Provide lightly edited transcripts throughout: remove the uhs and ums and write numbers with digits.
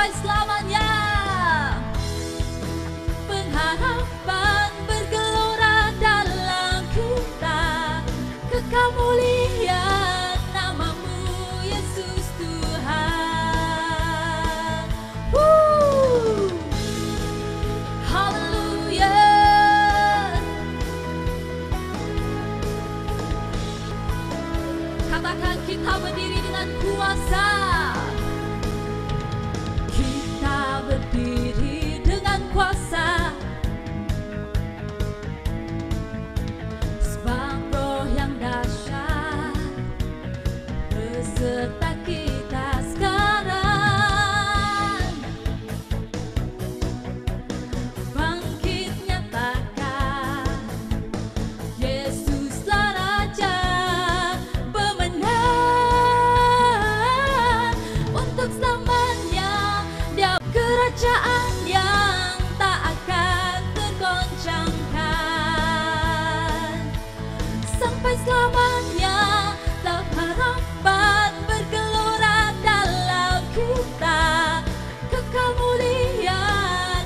sampai selamanya. Pengharapan bergelora dalam kita, kekal mulia namamu Yesus Tuhan. Haleluya. Katakan kita berdiri dengan kuasa. Kita berdiri dengan kuasa, sebab Roh yang dahsyat beserta kita sekarang. Bangkit nyatakan, Yesuslah Raja pemenang. Untuk selamanya Dia kerajaan yang tak akan tergoncangkan. Sampai selamanya dalam harapan bergelora dalam kita, kekal mulia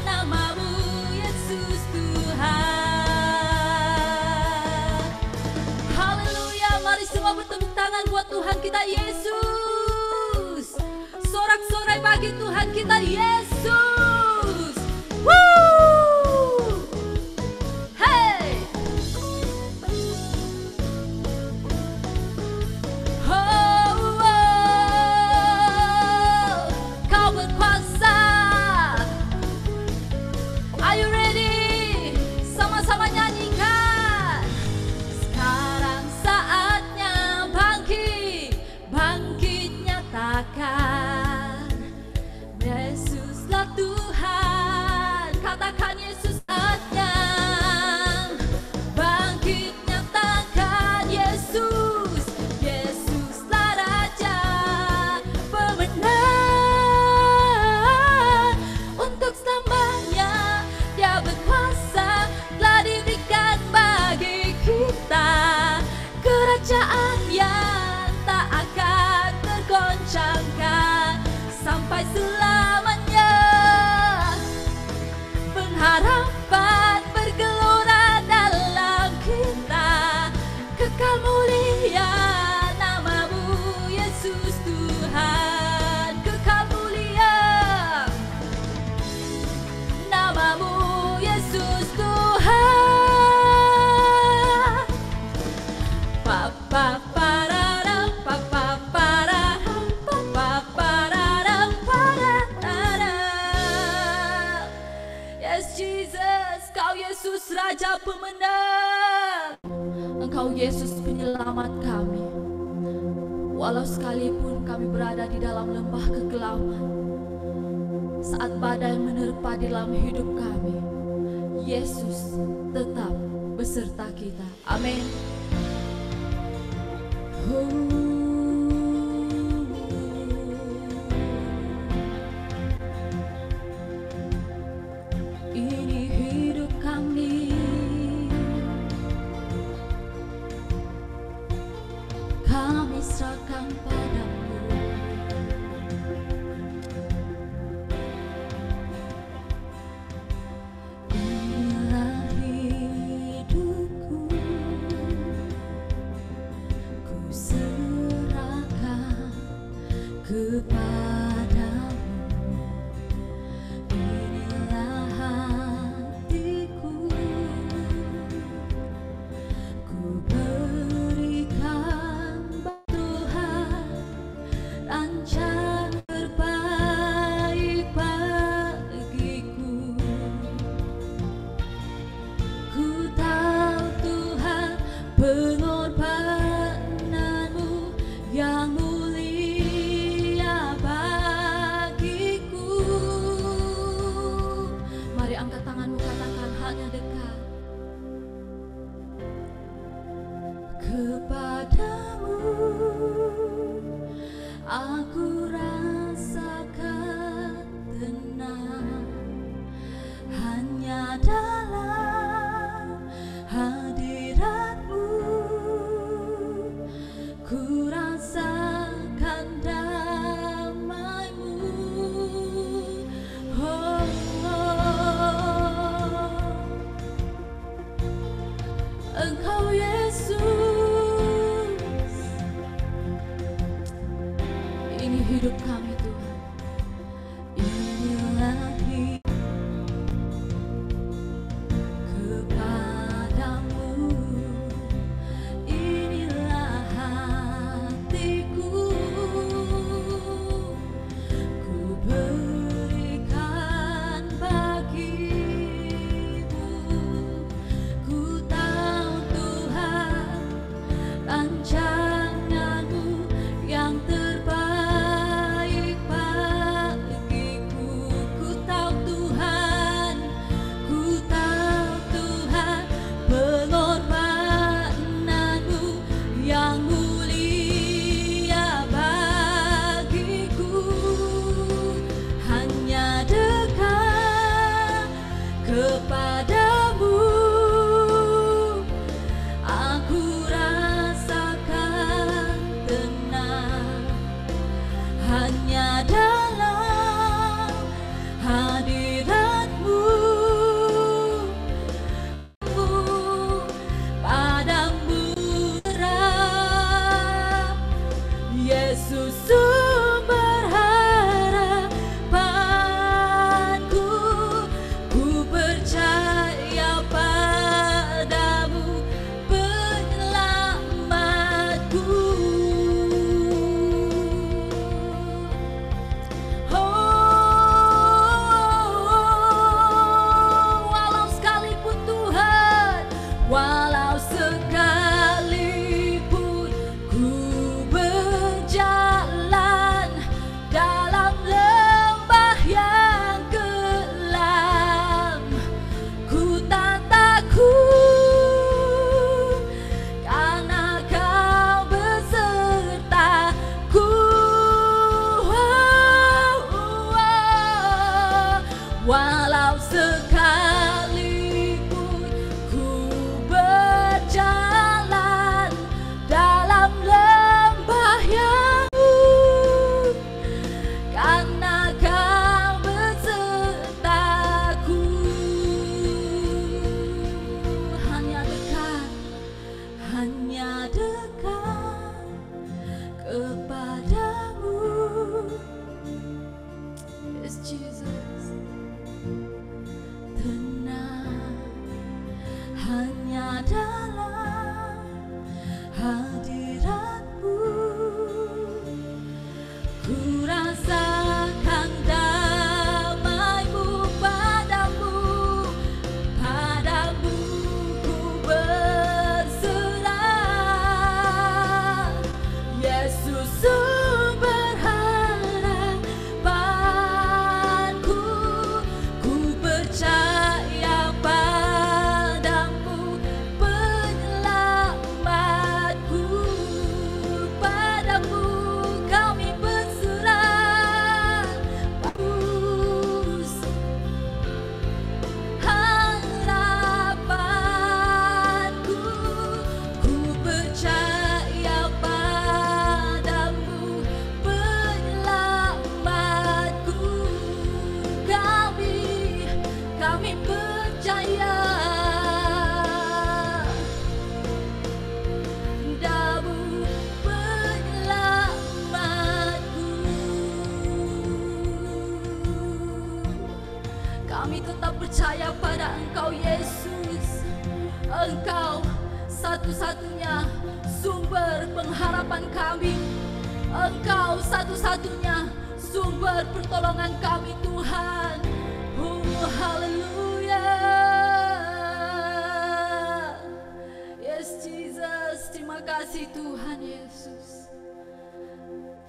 namamu Yesus Tuhan. Haleluya. Mari semua bertepuk tangan buat Tuhan kita Yesus. Sorak-sorai bagi Tuhan kita Yesus. Woo! Hey! Oh, oh, Kau berkuasa. Are you ready? Sama-sama nyanyikan. Sekarang saatnya bangkit, bangkit nyatakan, Yesuslah Tuhan. Katakan Yesus saatnya bangkit nyatakan, Yesus, Yesuslah Raja pemenang. Untuk selamanya Dia berkuasa, telah diberikan bagi kita kerajaan yang tak akan tergoncangkan sampai selamanya. Pengharapan bergelora dalam kita, kekal mulia namamu Yesus Tuhan. Kekal mulia namamu Yesus Tuhan. Pa-pa pararam, pa-pa pararam, pa-pa pararam, pararam. Yes Jesus, Kau Yesus Raja pemenang. Engkau Yesus penyelamat kami. Walau sekalipun kami berada di dalam lembah kegelapan, saat badai menerpa di dalam hidup kami, Yesus tetap beserta kita. Amin. Ini hidup kami, kami serahkan padamu. Inilah hidupku, ku serahkan. kepadamu aku rasakan tenang, hanya dalam hadiratmu. Padamu berharap, Yesus sumber harapanku. Ku percaya padamu penyelamatku. Walau sekalipun Tuhan, walau sekalipun ku berjalan dalam lembah yang kelam, ku tak takut karena Kau besertaku. Walau sekalipun ku berjalan dalam lembah yang karena Kau besertaku. Hanya dekat kepadamu. Yes, Jesus. Tenang, hanya dalam hadiratmu. Ku rasakan damai-Mu padamu. Padamu ku berserah, Yesus sumber harapanku. Ku percaya padamu penyelamatku. Padamu kami berserah, Yesus harapanku. Ku percaya padamu penyelamatku. Kami percaya padamu penyelamatku. Kami tetap percaya pada Engkau, Yesus. Engkau satu-satunya sumber pengharapan kami. Engkau satu-satunya sumber pertolongan kami, Tuhan. Oh, haleluya. Yes, Jesus. Terima kasih Tuhan Yesus.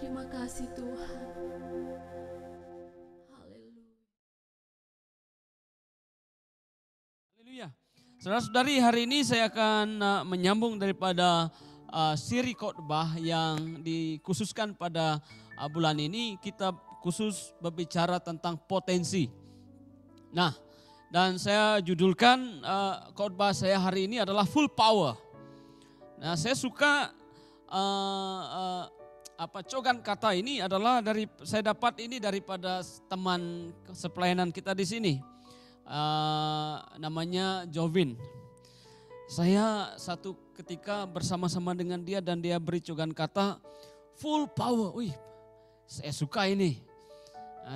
Terima kasih Tuhan. Haleluya. Haleluya. Saudara-saudari, hari ini saya akan menyambung daripada siri khotbah yang dikhususkan pada bulan ini. Kita khusus berbicara tentang potensi. Nah, dan saya judulkan khotbah saya hari ini adalah full power. Nah, saya suka cogan kata ini adalah saya dapat ini daripada teman sepelayanan kita di sini. Namanya Jovin. Saya satu ketika bersama-sama dengan dia dan dia beri cogan kata full power. Wih, saya suka ini.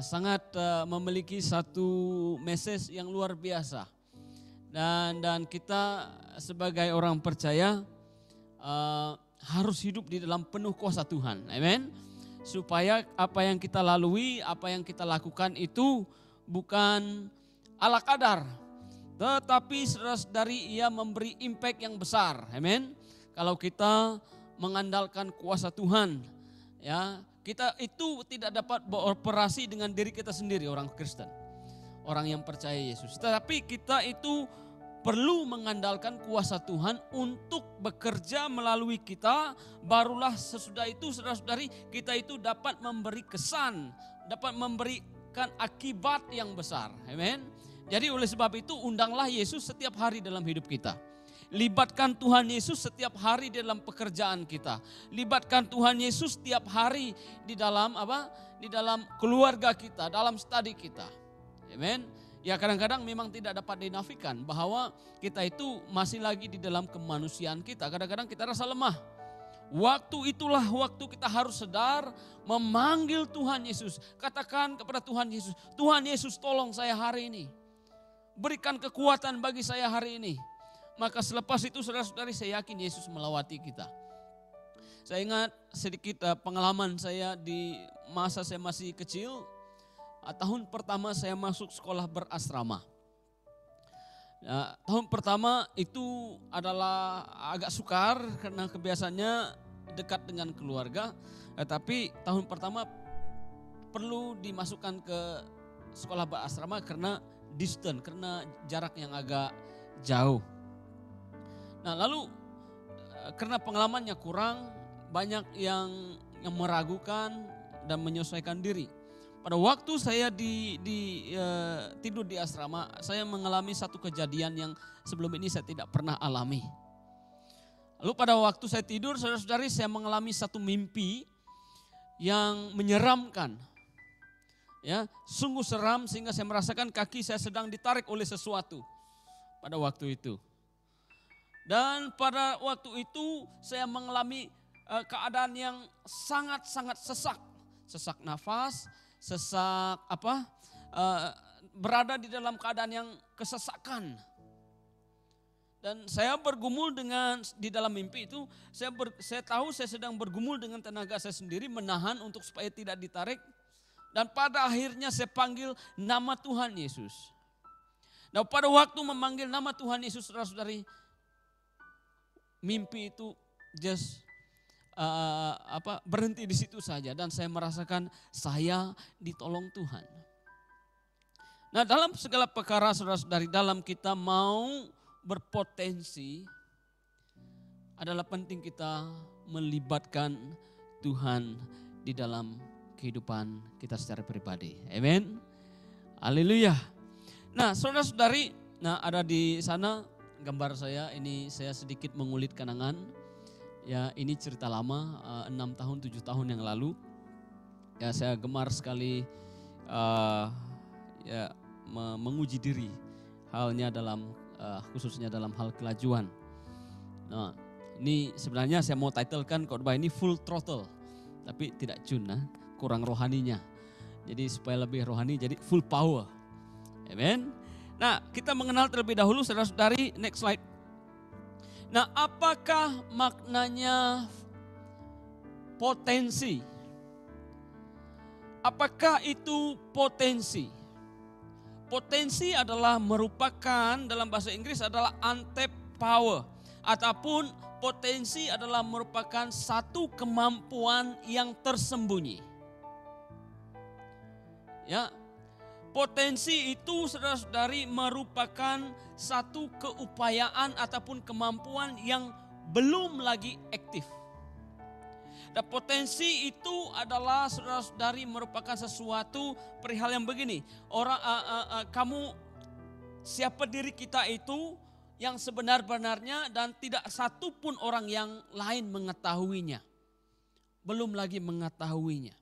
Sangat memiliki satu message yang luar biasa. Dan kita sebagai orang percaya harus hidup di dalam penuh kuasa Tuhan. Amin. Supaya apa yang kita lalui, apa yang kita lakukan itu bukan ala kadar, tetapi saudara-saudari ia memberi impact yang besar. Amin. Kalau kita mengandalkan kuasa Tuhan, ya, kita itu tidak dapat beroperasi dengan diri kita sendiri, orang Kristen, orang yang percaya Yesus. Tetapi kita itu perlu mengandalkan kuasa Tuhan untuk bekerja melalui kita. Barulah sesudah itu saudara-saudari kita itu dapat memberi kesan, dapat memberikan akibat yang besar. Amin. Jadi oleh sebab itu undanglah Yesus setiap hari dalam hidup kita. Libatkan Tuhan Yesus setiap hari dalam pekerjaan kita. Libatkan Tuhan Yesus setiap hari di dalam apa? Di dalam keluarga kita, dalam studi kita. Amen. Ya kadang-kadang memang tidak dapat dinafikan bahwa kita itu masih lagi di dalam kemanusiaan kita. Kadang-kadang kita rasa lemah. Waktu itulah waktu kita harus sadar memanggil Tuhan Yesus. Katakan kepada Tuhan Yesus, Tuhan Yesus tolong saya hari ini. Berikan kekuatan bagi saya hari ini. Maka selepas itu saudara-saudari saya yakin Yesus melawati kita. Saya ingat sedikit pengalaman saya di masa saya masih kecil. Tahun pertama saya masuk sekolah berasrama. Tahun pertama itu adalah agak sukar karena kebiasaannya dekat dengan keluarga. Tapi tahun pertama perlu dimasukkan ke sekolah berasrama karena distance, karena jarak yang agak jauh. Nah lalu karena pengalamannya kurang, banyak yang meragukan dan menyesuaikan diri. Pada waktu saya tidur di asrama, saya mengalami satu kejadian yang sebelum ini saya tidak pernah alami. Lalu pada waktu saya tidur, saudara-saudari, saya mengalami satu mimpi yang menyeramkan. Ya, sungguh seram sehingga saya merasakan kaki saya sedang ditarik oleh sesuatu pada waktu itu. Dan pada waktu itu saya mengalami keadaan yang sangat-sangat sesak. Sesak nafas, sesak berada di dalam keadaan yang kesesakan. Dan saya bergumul di dalam mimpi itu, saya tahu saya sedang bergumul dengan tenaga saya sendiri, menahan untuk supaya tidak ditarik. Dan pada akhirnya saya panggil nama Tuhan Yesus. Dan pada waktu memanggil nama Tuhan Yesus, saudara-saudari, mimpi itu berhenti di situ saja dan saya merasakan saya ditolong Tuhan. Nah, dalam segala perkara saudara-saudari, dalam kita mau berpotensi adalah penting kita melibatkan Tuhan di dalam kehidupan kita secara pribadi. Amin. Haleluya. Nah, saudara-saudari, ada di sana gambar saya, ini saya sedikit mengulit kenangan. Ya, ini cerita lama, 6 tahun, 7 tahun yang lalu. Ya, saya gemar sekali menguji diri. Halnya khususnya dalam hal kelajuan. Nah, ini sebenarnya saya mau titlekan khotbah ini full throttle. Tapi tidak tune, kurang rohaninya. Jadi supaya lebih rohani, jadi full power. Amen. Nah, kita mengenal terlebih dahulu saudara-saudari, next slide. Nah, apakah maknanya potensi? Apakah itu potensi? Potensi adalah merupakan, dalam bahasa Inggris adalah untapped power. Ataupun potensi adalah merupakan satu kemampuan yang tersembunyi. Ya, potensi itu saudara-saudari merupakan satu keupayaan ataupun kemampuan yang belum lagi aktif. Dan potensi itu adalah saudara-saudari merupakan sesuatu perihal yang begini. Kamu siapa diri kita itu yang sebenar-benarnya dan tidak satu pun orang yang lain mengetahuinya. Belum lagi mengetahuinya.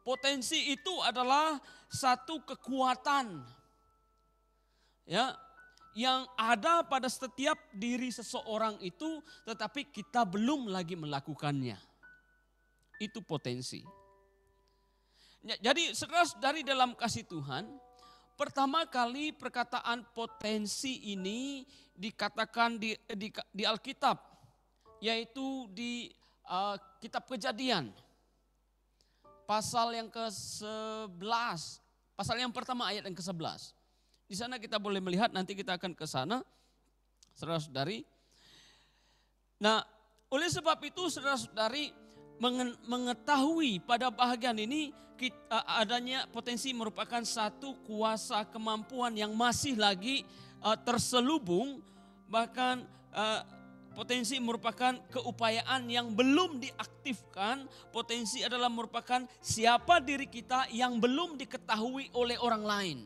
Potensi itu adalah satu kekuatan ya yang ada pada setiap diri seseorang itu, tetapi kita belum lagi melakukannya. Itu potensi. Jadi saudara-saudari dalam kasih Tuhan, pertama kali perkataan potensi ini dikatakan di Alkitab, yaitu di kitab Kejadian. Pasal yang ke-11, pasal yang pertama ayat yang ke-11. Di sana kita boleh melihat, nanti kita akan ke sana, saudara-saudari. Nah, oleh sebab itu saudara-saudari mengetahui pada bahagian ini adanya potensi merupakan satu kuasa kemampuan yang masih lagi terselubung, bahkan potensi merupakan keupayaan yang belum diaktifkan. Potensi adalah merupakan siapa diri kita yang belum diketahui oleh orang lain.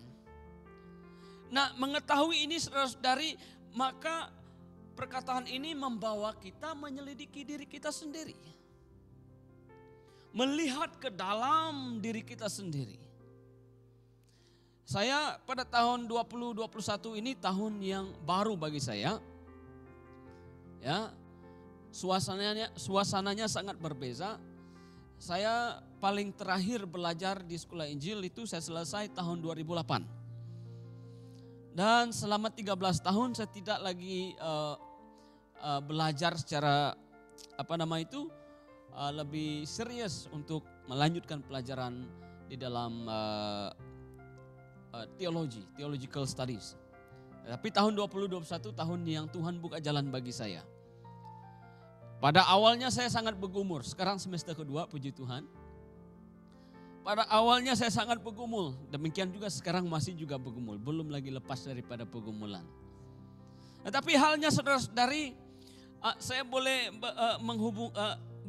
Nah, mengetahui ini saudara-saudari, maka perkataan ini membawa kita menyelidiki diri kita sendiri. Melihat ke dalam diri kita sendiri. Saya pada tahun 2021 ini tahun yang baru bagi saya. Ya, suasananya sangat berbeza. Saya paling terakhir belajar di sekolah Injil itu saya selesai tahun 2008. Dan selama 13 tahun saya tidak lagi belajar secara lebih serius untuk melanjutkan pelajaran di dalam theological studies. Tapi tahun 2021 tahun yang Tuhan buka jalan bagi saya. Pada awalnya saya sangat bergumul, sekarang semester kedua, puji Tuhan. Pada awalnya saya sangat bergumul, demikian juga sekarang masih juga bergumul, belum lagi lepas daripada pergumulan. Tetapi halnya saudara-saudari, saya boleh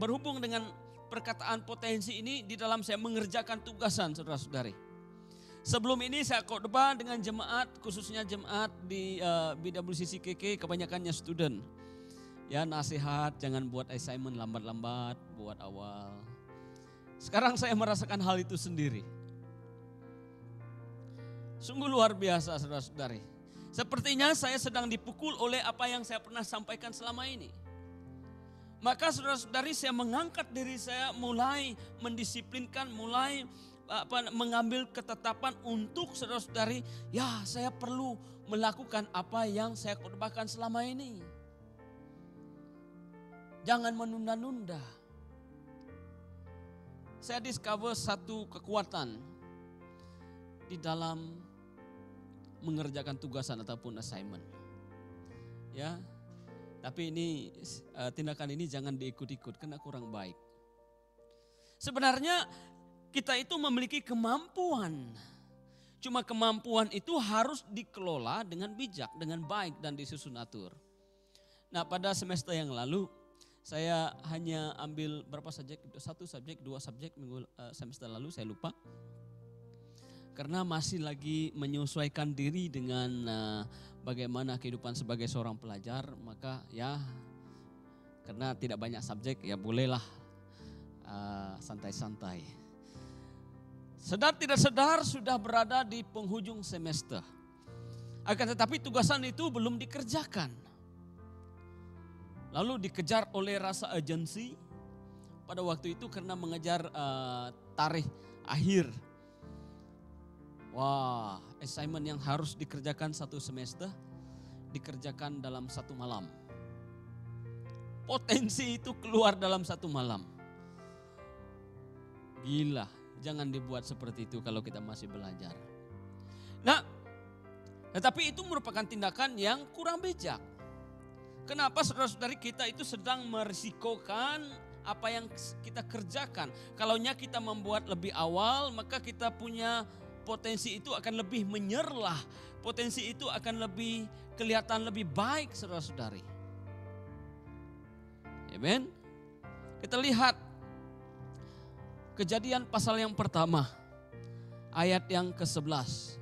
berhubung dengan perkataan potensi ini di dalam saya mengerjakan tugasan saudara-saudari. Sebelum ini saya khotbah dengan jemaat, khususnya jemaat di BWCC KK, kebanyakannya student. Ya, nasihat, jangan buat assignment lambat-lambat, buat awal. Sekarang saya merasakan hal itu sendiri. Sungguh luar biasa saudara-saudari. Sepertinya saya sedang dipukul oleh apa yang saya pernah sampaikan selama ini. Maka saudara-saudari, saya mengangkat diri saya, mulai mendisiplinkan, mulai mengambil ketetapan untuk saudara-saudari, ya saya perlu melakukan apa yang saya khotbahkan selama ini. Jangan menunda-nunda. Saya discover satu kekuatan di dalam mengerjakan tugasan ataupun assignment. Ya, tapi ini tindakan ini jangan diikut-ikut karena kurang baik. Sebenarnya kita itu memiliki kemampuan. Cuma kemampuan itu harus dikelola dengan bijak, dengan baik dan disusun atur. Nah, pada semester yang lalu saya hanya ambil berapa subjek, 1 subjek, 2 subjek semester lalu saya lupa. Karena masih lagi menyesuaikan diri dengan bagaimana kehidupan sebagai seorang pelajar, maka ya karena tidak banyak subjek ya bolehlah santai-santai. Sedar tidak sedar sudah berada di penghujung semester. Akan tetapi tugasan itu belum dikerjakan. Lalu dikejar oleh rasa urgensi pada waktu itu karena mengejar tarikh akhir. Wah, assignment yang harus dikerjakan 1 semester dikerjakan dalam 1 malam. Potensi itu keluar dalam 1 malam. Gila, jangan dibuat seperti itu kalau kita masih belajar. Nah, tetapi itu merupakan tindakan yang kurang bijak. Kenapa saudara-saudari, kita itu sedang merisikokan apa yang kita kerjakan. Kalaunya kita membuat lebih awal, maka kita punya potensi itu akan lebih menyerlah. Potensi itu akan lebih kelihatan lebih baik saudara-saudari. Amen. Kita lihat Kejadian pasal yang pertama, ayat yang ke-11.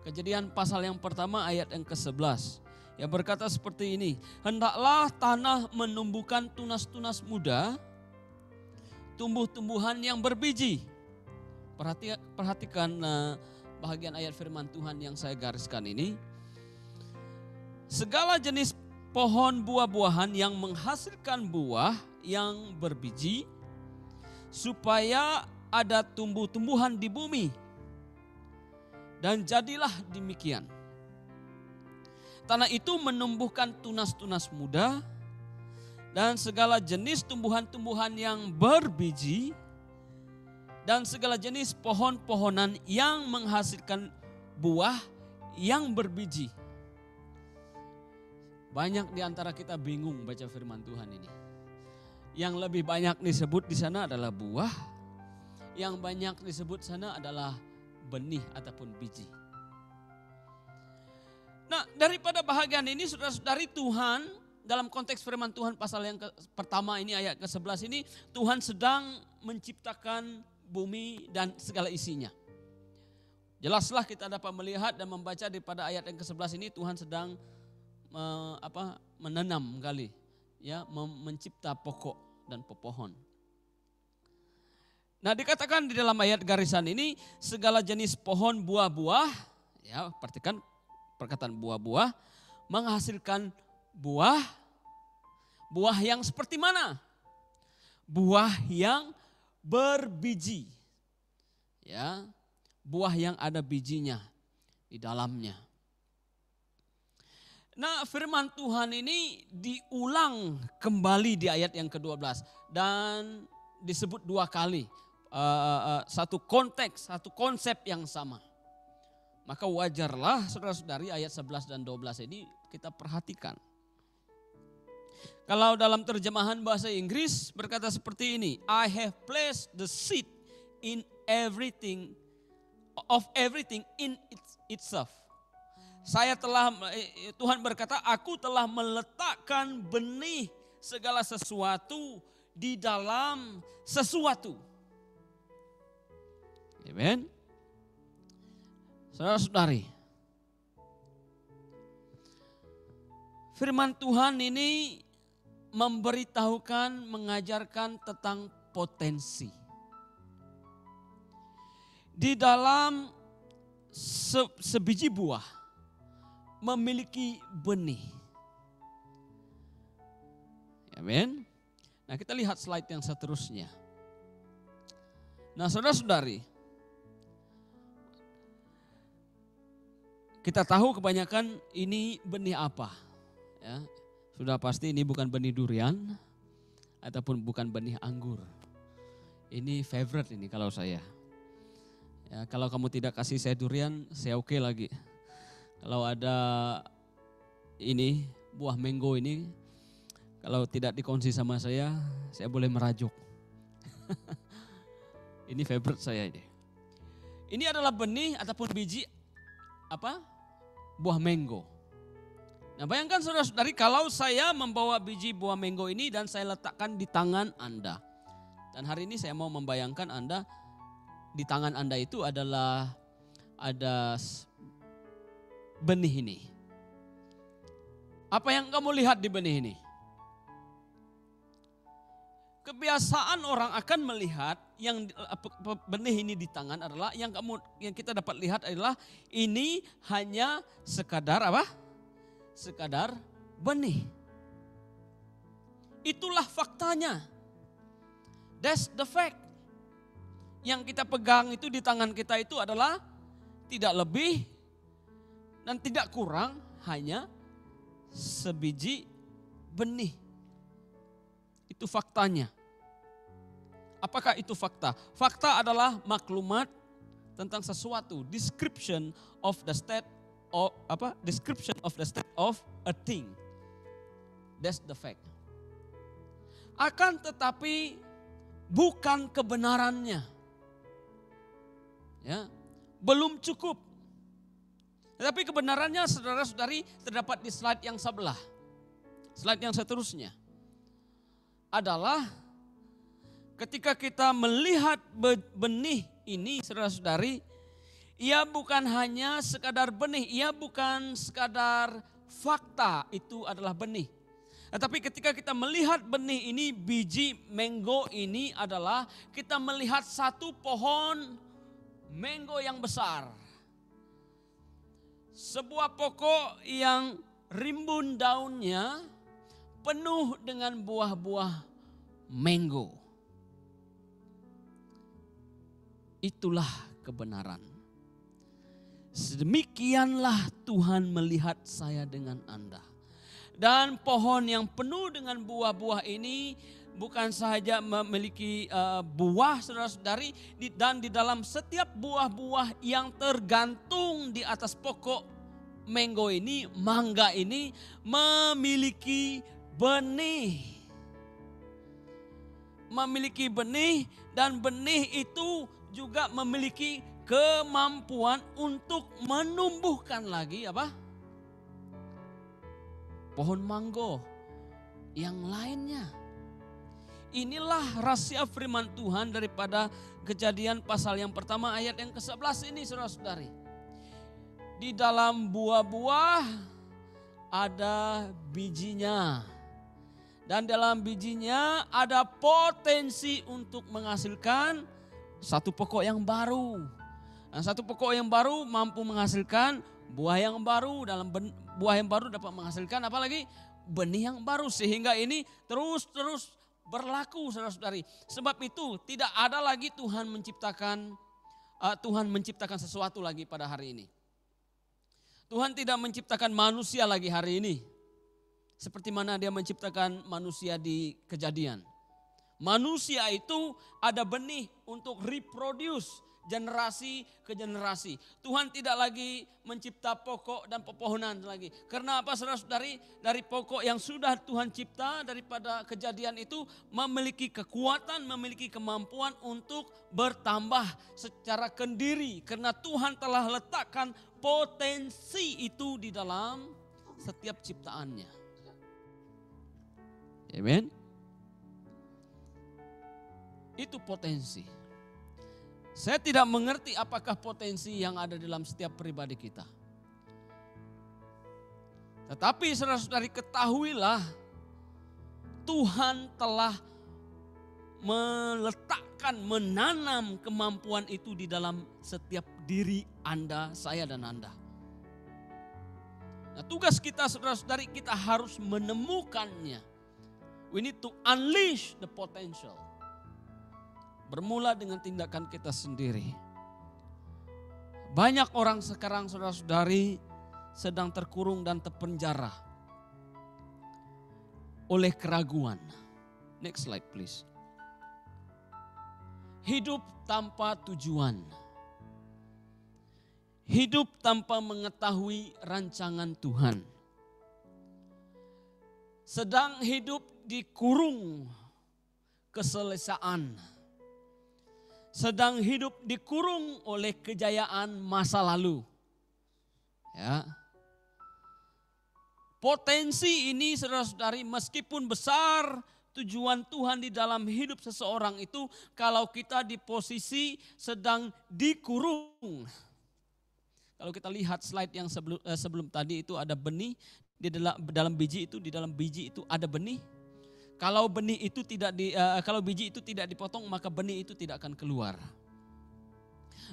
Kejadian pasal yang pertama ayat yang ke-11. Ya, berkata seperti ini, hendaklah tanah menumbuhkan tunas-tunas muda, tumbuh-tumbuhan yang berbiji. Perhatikan bahagian ayat firman Tuhan yang saya gariskan ini. Segala jenis pohon buah-buahan yang menghasilkan buah yang berbiji, supaya ada tumbuh-tumbuhan di bumi. Dan jadilah demikian. Tanah itu menumbuhkan tunas-tunas muda dan segala jenis tumbuhan-tumbuhan yang berbiji dan segala jenis pohon-pohonan yang menghasilkan buah yang berbiji. Banyak di antara kita bingung baca firman Tuhan ini. Yang lebih banyak disebut di sana adalah buah, yang banyak disebut sana adalah benih ataupun biji. Nah, daripada bahagian ini saudara-saudari, Tuhan dalam konteks firman Tuhan pasal yang pertama ini ayat ke-11 ini, Tuhan sedang menciptakan bumi dan segala isinya. Jelaslah kita dapat melihat dan membaca daripada ayat yang ke-11 ini Tuhan sedang menanam kali, ya, mencipta pokok dan pepohon. Nah, dikatakan di dalam ayat garisan ini segala jenis pohon buah-buah, ya, perhatikan perkataan buah-buah, menghasilkan buah yang seperti mana? Buah yang berbiji. Ya, buah yang ada bijinya di dalamnya. Nah, firman Tuhan ini diulang kembali di ayat yang ke-12 dan disebut 2 kali. Satu konteks, satu konsep yang sama. Maka wajarlah saudara-saudari ayat 11 dan 12 ini kita perhatikan. Kalau dalam terjemahan bahasa Inggris berkata seperti ini, I have placed the seed in everything in itself. Tuhan berkata, aku telah meletakkan benih segala sesuatu di dalam sesuatu. Amen. Saudara-saudari, firman Tuhan ini memberitahukan, mengajarkan tentang potensi. Di dalam sebiji buah memiliki benih. Amin. Nah, kita lihat slide yang seterusnya. Nah, saudara-saudari, kita tahu kebanyakan ini benih apa, ya. Sudah pasti ini bukan benih durian ataupun bukan benih anggur. Ini favorite ini kalau saya. Ya, kalau kamu tidak kasih saya durian, saya oke lagi. Kalau ada ini buah mango ini, kalau tidak dikongsi sama saya boleh merajuk. Ini favorite saya ini. Ini adalah benih ataupun biji buah mango. Nah, bayangkan saudara-saudari kalau saya membawa biji buah mango ini dan saya letakkan di tangan Anda. Dan hari ini saya mau membayangkan Anda, di tangan Anda itu ada benih ini. Apa yang kamu lihat di benih ini? Kebiasaan orang akan melihat yang benih ini di tangan adalah yang kita dapat lihat adalah ini hanya sekadar apa? Sekadar benih. Itulah faktanya. That's the fact. Yang kita pegang itu di tangan kita itu adalah tidak lebih dan tidak kurang, hanya sebiji benih. Itu faktanya. Apakah itu fakta? Fakta adalah maklumat tentang sesuatu, description of the state of a thing. That's the fact. Akan tetapi bukan kebenarannya. Ya, belum cukup. Tetapi kebenarannya saudara-saudari terdapat di slide yang sebelah. Slide yang seterusnya adalah ketika kita melihat benih ini saudara-saudari, ia bukan hanya sekadar benih, ia bukan sekadar fakta itu adalah benih. Tetapi ketika kita melihat benih ini, biji mango ini adalah kita melihat satu pohon mango yang besar. Sebuah pokok yang rimbun daunnya penuh dengan buah-buah mango. Itulah kebenaran. Sedemikianlah Tuhan melihat saya dengan Anda. Dan pohon yang penuh dengan buah-buah ini bukan sahaja memiliki buah saudara-saudari, dan di dalam setiap buah-buah yang tergantung di atas pokok mango ini, mangga ini memiliki benih. Memiliki benih, dan benih itu juga memiliki kemampuan untuk menumbuhkan lagi pohon mango yang lainnya. Inilah rahasia firman Tuhan daripada Kejadian pasal yang pertama ayat yang ke-11 ini, saudara-saudari. Di dalam buah-buah ada bijinya. Dan dalam bijinya ada potensi untuk menghasilkan satu pokok yang baru. Nah, satu pokok yang baru mampu menghasilkan buah yang baru. Dalam buah yang baru dapat menghasilkan apalagi benih yang baru. Sehingga ini terus berlaku, saudara-saudari. Sebab itu tidak ada lagi Tuhan menciptakan sesuatu lagi pada hari ini. Tuhan tidak menciptakan manusia lagi hari ini. Seperti mana Dia menciptakan manusia di Kejadian. Manusia itu ada benih untuk reproduce generasi ke generasi. Tuhan tidak lagi mencipta pokok dan pepohonan lagi. Karena apa, saudara-saudari? Dari pokok yang sudah Tuhan cipta daripada Kejadian itu memiliki kekuatan, memiliki kemampuan untuk bertambah secara kendiri. Karena Tuhan telah letakkan potensi itu di dalam setiap ciptaannya. Amen. Itu potensi. Saya tidak mengerti apakah potensi yang ada dalam setiap pribadi kita. Tetapi saudara-saudari, ketahuilah Tuhan telah meletakkan, menanam kemampuan itu di dalam setiap diri Anda, saya dan Anda. Nah, tugas kita, saudara-saudari, kita harus menemukannya. We need to unleash the potential. Bermula dengan tindakan kita sendiri. Banyak orang sekarang, saudara-saudari, sedang terkurung dan terpenjara oleh keraguan. Next slide please. Hidup tanpa tujuan. Hidup tanpa mengetahui rancangan Tuhan. Sedang hidup dikurung keselesaan. Sedang hidup dikurung oleh kejayaan masa lalu. Ya. Potensi ini, saudara-saudari, meskipun besar tujuan Tuhan di dalam hidup seseorang itu, kalau kita di posisi sedang dikurung. Kalau kita lihat slide yang sebelum tadi itu ada benih, di dalam biji itu ada benih. Kalau biji itu tidak dipotong, maka benih itu tidak akan keluar.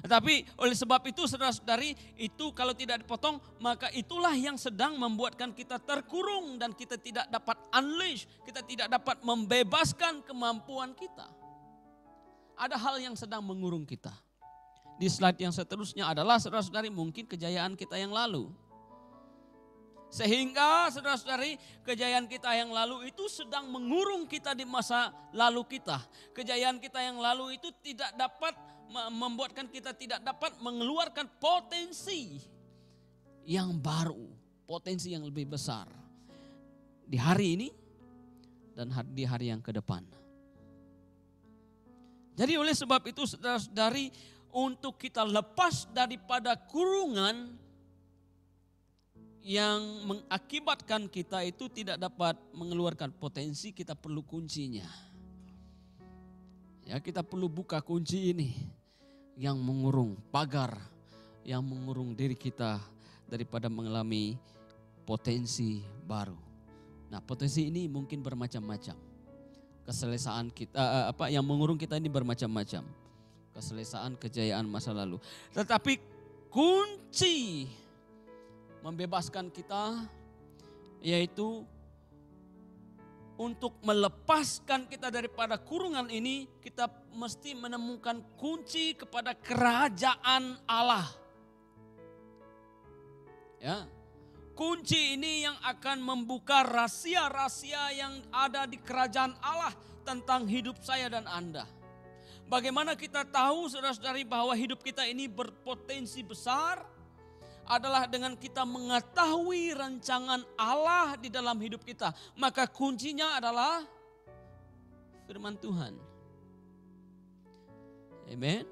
Tetapi oleh sebab itu, saudara-saudari, itu kalau tidak dipotong, maka itulah yang sedang membuatkan kita terkurung dan kita tidak dapat unleash, kita tidak dapat membebaskan kemampuan kita. Ada hal yang sedang mengurung kita. Di slide yang seterusnya adalah, saudara-saudari, mungkin kejayaan kita yang lalu. Sehingga, saudara-saudari, kejayaan kita yang lalu itu sedang mengurung kita di masa lalu kita. Kejayaan kita yang lalu itu tidak dapat membuatkan kita tidak dapat mengeluarkan potensi yang baru, potensi yang lebih besar di hari ini dan di hari yang ke depan. Jadi oleh sebab itu, saudara-saudari, untuk kita lepas daripada kurungan yang mengakibatkan kita itu tidak dapat mengeluarkan potensi, kita perlu kuncinya. Ya, kita perlu buka kunci ini yang mengurung, pagar yang mengurung diri kita daripada mengalami potensi baru. Nah, potensi ini mungkin bermacam-macam. Keselesaan kita, yang mengurung kita ini bermacam-macam. Keselesaan, kejayaan masa lalu. Tetapi kunci membebaskan kita yaitu untuk melepaskan kita daripada kurungan ini, kita mesti menemukan kunci kepada kerajaan Allah. Ya. Kunci ini yang akan membuka rahasia-rahasia yang ada di kerajaan Allah tentang hidup saya dan Anda. Bagaimana kita tahu, saudara-saudari, bahwa hidup kita ini berpotensi besar? Adalah dengan kita mengetahui rancangan Allah di dalam hidup kita. Maka kuncinya adalah firman Tuhan. Amen.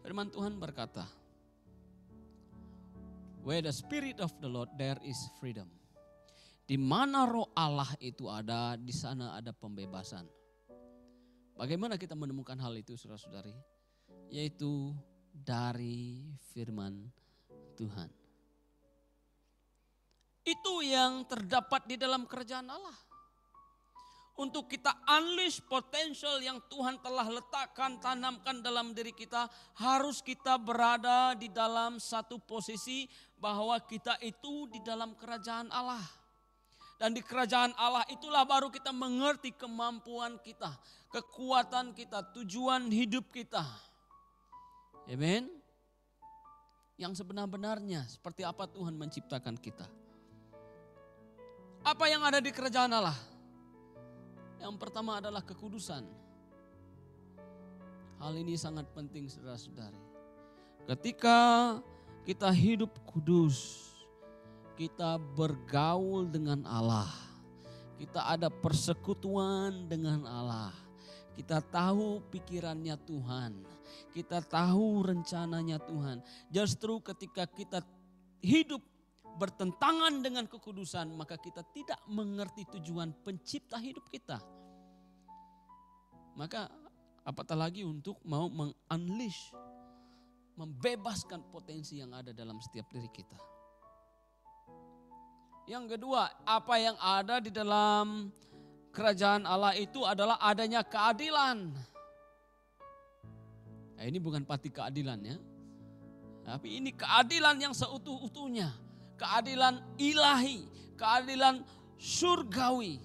Firman Tuhan berkata, where the Spirit of the Lord, there is freedom. Di mana roh Allah itu ada, di sana ada pembebasan. Bagaimana kita menemukan hal itu saudara-saudari? Yaitu dari firman Tuhan. Itu yang terdapat di dalam kerajaan Allah. Untuk kita unleash potential yang Tuhan telah letakkan, tanamkan dalam diri kita, harus kita berada di dalam satu posisi bahwa kita itu di dalam kerajaan Allah. Dan di kerajaan Allah itulah baru kita mengerti kemampuan kita, kekuatan kita, tujuan hidup kita. Amen. Yang sebenar-benarnya seperti apa Tuhan menciptakan kita. Apa yang ada di kerajaan Allah? Yang pertama adalah kekudusan. Hal ini sangat penting saudara-saudari. Ketika kita hidup kudus, kita bergaul dengan Allah. Kita ada persekutuan dengan Allah. Kita tahu pikirannya Tuhan. Kita tahu rencananya Tuhan. Justru ketika kita hidup bertentangan dengan kekudusan, maka kita tidak mengerti tujuan pencipta hidup kita. Maka apatah lagi untuk mau meng-unleash, membebaskan potensi yang ada dalam setiap diri kita. Yang kedua, apa yang ada di dalam kerajaan Allah itu adalah adanya keadilan. Nah, ini bukan pati keadilan ya. Tapi ini keadilan yang seutuh-utuhnya. Keadilan ilahi, keadilan surgawi.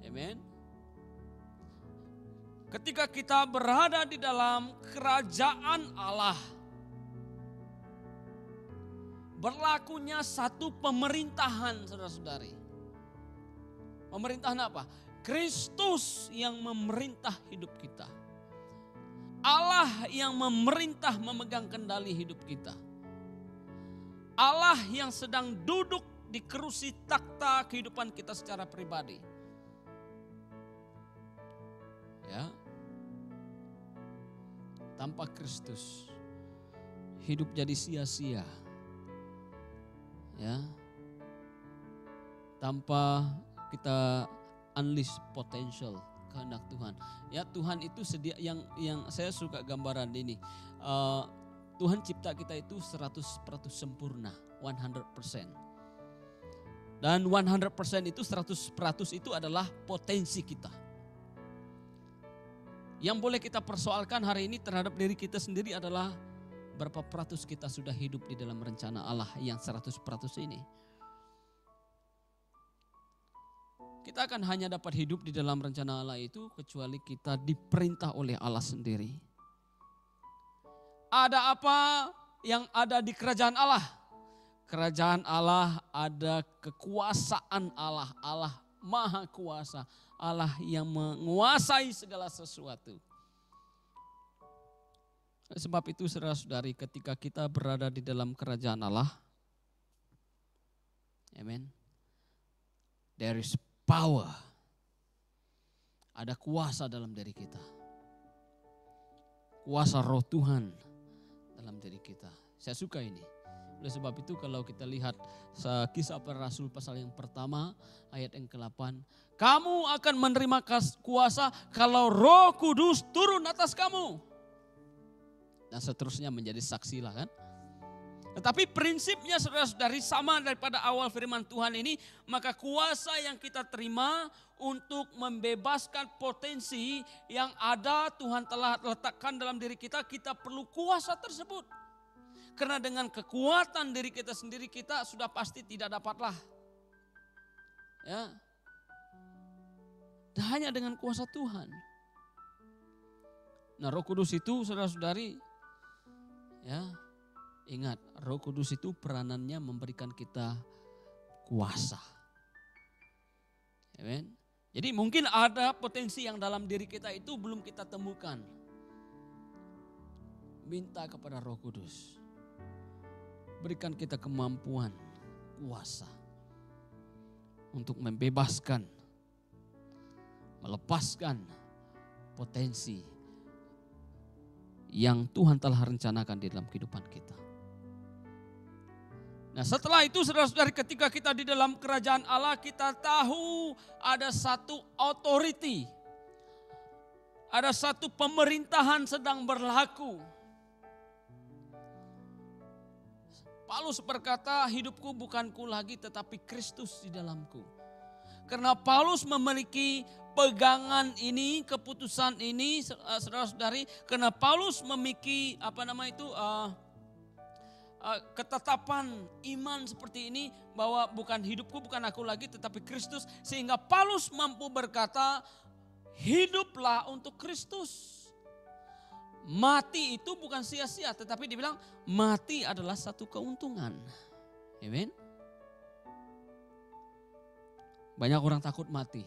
Amen. Ketika kita berada di dalam kerajaan Allah, berlakunya satu pemerintahan saudara-saudari. Pemerintahan apa? Kristus yang memerintah hidup kita. Allah yang memerintah memegang kendali hidup kita. Allah yang sedang duduk di kerusi takhta kehidupan kita secara pribadi. Ya. Tanpa Kristus hidup jadi sia-sia. Ya. Tanpa kita unleash potential kehendak Tuhan. Ya, Tuhan itu yang saya suka gambaran ini. Tuhan cipta kita itu 100% sempurna, 100%. Dan 100% itu 100% itu adalah potensi kita. Yang boleh kita persoalkan hari ini terhadap diri kita sendiri adalah berapa peratus kita sudah hidup di dalam rencana Allah yang 100% ini. Kita akan hanya dapat hidup di dalam rencana Allah itu kecuali kita diperintah oleh Allah sendiri. Ada apa yang ada di kerajaan Allah? Kerajaan Allah ada kekuasaan Allah. Allah Maha Kuasa. Allah yang menguasai segala sesuatu. Sebab itu saudara-saudari, ketika kita berada di dalam kerajaan Allah, amen, there is power. Ada kuasa dalam diri kita. Kuasa roh Tuhan dalam diri kita. Saya suka ini. Oleh sebab itu kalau kita lihat Kisah Para Rasul pasal yang pertama ayat yang ke-8. Kamu akan menerima kuasa kalau Roh Kudus turun atas kamu. Dan seterusnya menjadi saksi lah kan. Tetapi prinsipnya saudara-saudari sama daripada awal firman Tuhan ini. Maka kuasa yang kita terima untuk membebaskan potensi yang ada Tuhan telah letakkan dalam diri kita. Kita perlu kuasa tersebut. Karena dengan kekuatan diri kita sendiri kita sudah pasti tidak dapatlah. Ya. Dan hanya dengan kuasa Tuhan. Nah, Roh Kudus itu saudara-saudari, ya, ingat, Roh Kudus itu peranannya memberikan kita kuasa. Amen. Jadi mungkin ada potensi yang dalam diri kita itu belum kita temukan. Minta kepada Roh Kudus. Berikan kita kemampuan, kuasa untuk membebaskan, melepaskan potensi yang Tuhan telah rencanakan di dalam kehidupan kita. Nah setelah itu saudara-saudari, ketika kita di dalam kerajaan Allah, kita tahu ada satu authority. Ada satu pemerintahan sedang berlaku. Paulus berkata, hidupku bukanku lagi tetapi Kristus di dalamku. Karena Paulus memiliki pegangan ini, keputusan ini, saudara-saudari. Karena Paulus memiliki ketetapan iman seperti ini, bahwa bukan hidupku, bukan aku lagi tetapi Kristus. Sehingga Paulus mampu berkata, hiduplah untuk Kristus. Mati itu bukan sia-sia, tetapi dibilang mati adalah satu keuntungan. Amin. Banyak orang takut mati.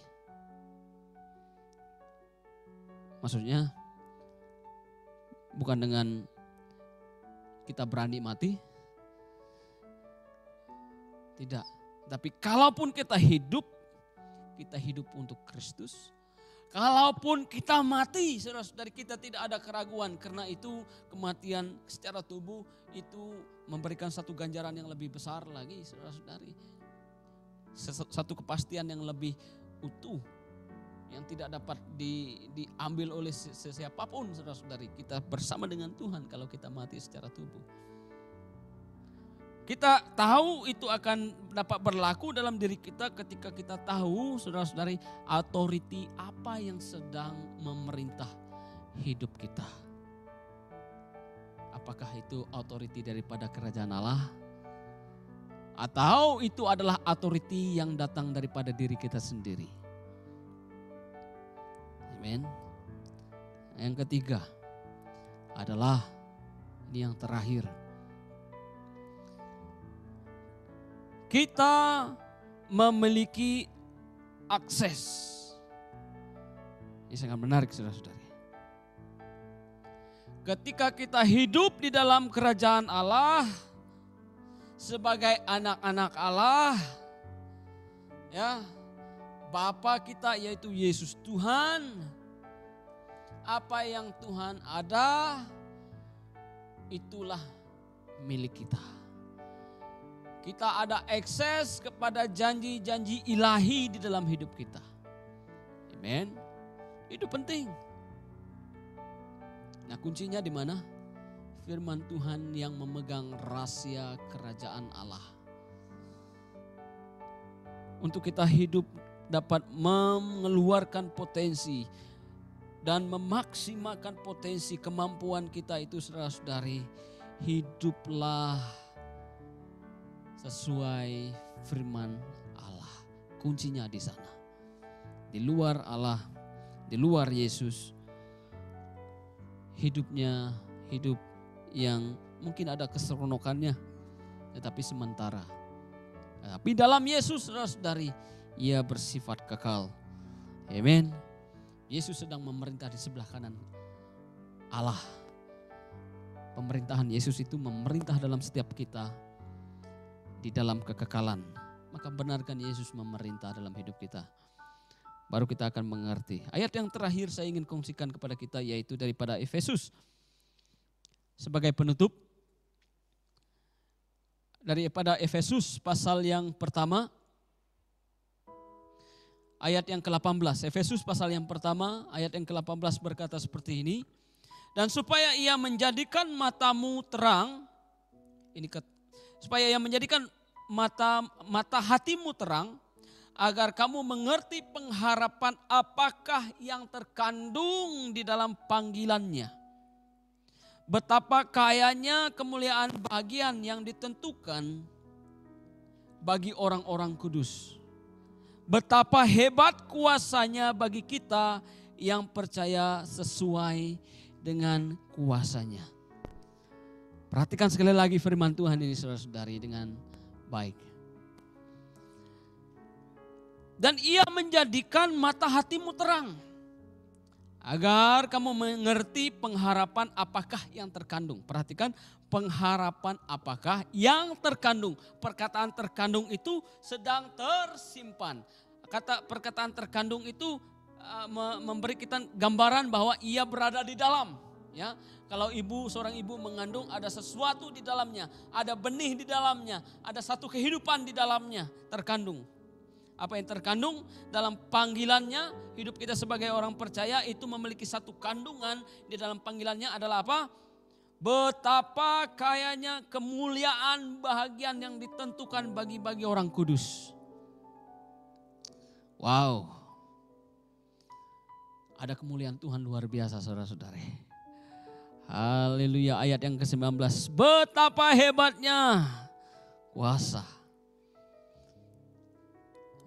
Maksudnya bukan dengan kita berani mati. Tidak. Tapi kalaupun kita hidup untuk Kristus. Kalaupun kita mati, saudara-saudari, kita tidak ada keraguan. Karena itu kematian secara tubuh itu memberikan satu ganjaran yang lebih besar lagi, saudara-saudari. Satu kepastian yang lebih utuh, yang tidak dapat diambil oleh siapapun, saudara-saudari. Kita bersama dengan Tuhan kalau kita mati secara tubuh. Kita tahu itu akan dapat berlaku dalam diri kita ketika kita tahu, saudara-saudari, authority apa yang sedang memerintah hidup kita. Apakah itu authority daripada kerajaan Allah? Atau itu adalah authority yang datang daripada diri kita sendiri? Amin. Yang ketiga adalah, ini yang terakhir. Kita memiliki akses. Ini sangat menarik, saudara-saudari. Ketika kita hidup di dalam kerajaan Allah sebagai anak-anak Allah, ya, Bapa kita yaitu Yesus Tuhan, apa yang Tuhan ada itulah milik kita. Kita ada akses kepada janji-janji ilahi di dalam hidup kita. Amen. Itu penting. Nah, kuncinya di mana? Firman Tuhan yang memegang rahasia kerajaan Allah. Untuk kita hidup dapat mengeluarkan potensi dan memaksimalkan potensi kemampuan kita itu, saudara-saudari, hiduplah sesuai firman Allah. Kuncinya di sana. Di luar Allah, di luar Yesus, hidupnya hidup yang mungkin ada keseronokannya, tetapi sementara. Tapi dalam Yesus, saudara-saudari, ia bersifat kekal. Amin. Yesus sedang memerintah di sebelah kanan Allah. Pemerintahan Yesus itu memerintah dalam setiap kita di dalam kekekalan. Maka benarkan Yesus memerintah dalam hidup kita. Baru kita akan mengerti. Ayat yang terakhir saya ingin kongsikan kepada kita yaitu daripada Efesus. Sebagai penutup. Daripada Efesus pasal yang pertama. Ayat yang ke-18. Efesus pasal yang pertama ayat yang ke-18 berkata seperti ini. Dan supaya ia menjadikan matamu terang. Supaya ia menjadikan mata hatimu terang, agar kamu mengerti pengharapan apakah yang terkandung di dalam panggilannya. Betapa kayanya kemuliaan bagian yang ditentukan bagi orang-orang kudus. Betapa hebat kuasanya bagi kita yang percaya sesuai dengan kuasanya. Perhatikan sekali lagi firman Tuhan ini, saudara-saudari, dengan baik. Dan ia menjadikan mata hatimu terang, agar kamu mengerti pengharapan apakah yang terkandung. Perhatikan, pengharapan apakah yang terkandung. Perkataan terkandung itu sedang tersimpan. Perkataan terkandung itu memberi kita gambaran bahwa ia berada di dalam. Ya, kalau seorang ibu mengandung, ada sesuatu di dalamnya, ada benih di dalamnya, ada satu kehidupan di dalamnya terkandung. Apa yang terkandung dalam panggilannya, hidup kita sebagai orang percaya itu memiliki satu kandungan di dalam panggilannya adalah apa? Betapa kayanya kemuliaan bahagian yang ditentukan bagi orang kudus. Wow. Ada kemuliaan Tuhan luar biasa saudara-saudari. Haleluya, ayat yang ke-19. Betapa hebatnya kuasa.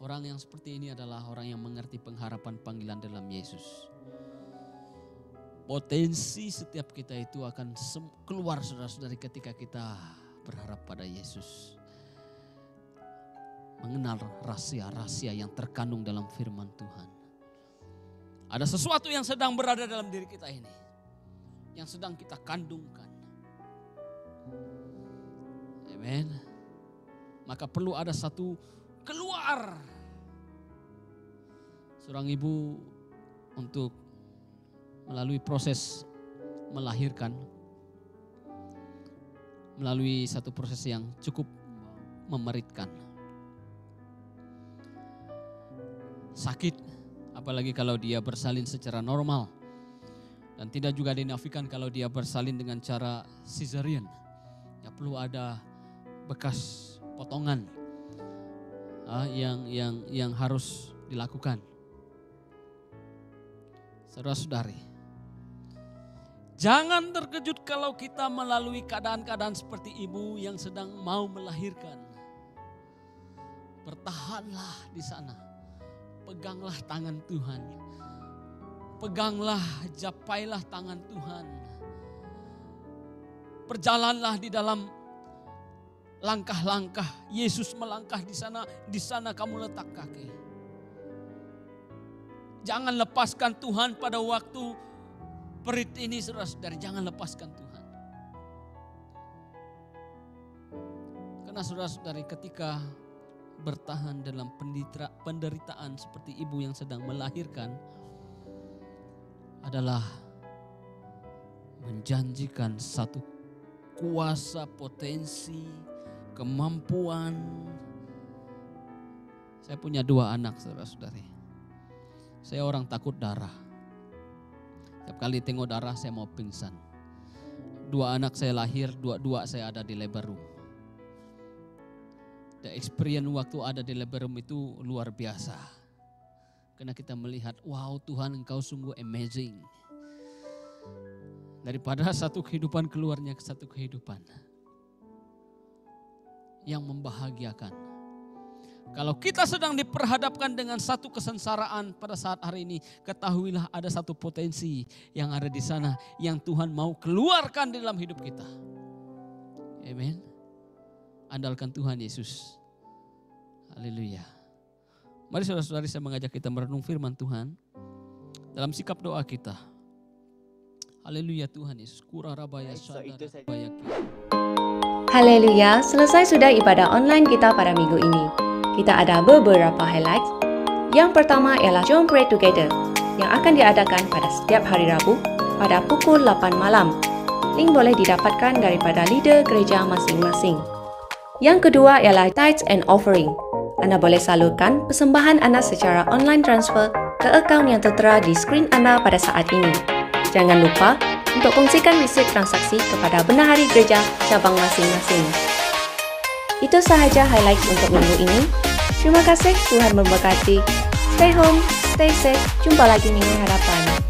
Orang yang seperti ini adalah orang yang mengerti pengharapan panggilan dalam Yesus. Potensi setiap kita itu akan keluar saudara-saudari ketika kita berharap pada Yesus. Mengenal rahasia-rahasia yang terkandung dalam firman Tuhan. Ada sesuatu yang sedang berada dalam diri kita ini. Yang sedang kita kandungkan. Amen. Maka perlu ada satu keluar. Seorang ibu untuk melalui proses melahirkan, melalui satu proses yang cukup memeritkan. Sakit, apalagi kalau dia bersalin secara normal. Dan tidak juga dinafikan kalau dia bersalin dengan cara cesarean. Ya perlu ada bekas potongan yang harus dilakukan. Saudara-saudari, jangan terkejut kalau kita melalui keadaan-keadaan seperti ibu yang sedang mau melahirkan. Bertahanlah di sana. Peganglah tangan Tuhan. Peganglah, japailah tangan Tuhan. Berjalanlah di dalam langkah-langkah Yesus melangkah di sana kamu letak kaki. Jangan lepaskan Tuhan pada waktu perit ini saudara-saudari, jangan lepaskan Tuhan. Karena saudara-saudari ketika bertahan dalam penderitaan seperti ibu yang sedang melahirkan adalah menjanjikan satu kuasa, potensi, kemampuan. Saya punya 2 anak saudara-saudari. Saya orang takut darah. Setiap kali tengok darah saya mau pingsan. 2 anak saya lahir, 2 saya ada di labor room. The experience waktu ada di labor room itu luar biasa. Karena kita melihat, wow Tuhan Engkau sungguh amazing. Daripada satu kehidupan keluarnya ke satu kehidupan yang membahagiakan. Kalau kita sedang diperhadapkan dengan satu kesengsaraan pada saat hari ini, ketahuilah ada satu potensi yang ada di sana yang Tuhan mau keluarkan di dalam hidup kita. Amen. Andalkan Tuhan Yesus. Haleluya. Mari saudara-saudari saya mengajak kita merenung firman Tuhan dalam sikap doa kita. Haleluya Tuhan Yesus. Haleluya, selesai sudah ibadah online kita pada minggu ini. Kita ada beberapa highlights. Yang pertama ialah Jom Pray Together yang akan diadakan pada setiap hari Rabu pada pukul 8 malam. Link boleh didapatkan daripada leader gereja masing-masing. Yang kedua ialah Tithes and Offering. Anda boleh salurkan persembahan anda secara online transfer ke akaun yang tertera di skrin anda pada saat ini. Jangan lupa untuk kongsikan resip transaksi kepada bendahari gereja cabang masing-masing. Itu sahaja highlights untuk minggu ini. Terima kasih, Tuhan memberkati. Stay home, stay safe. Jumpa lagi minggu hadapan.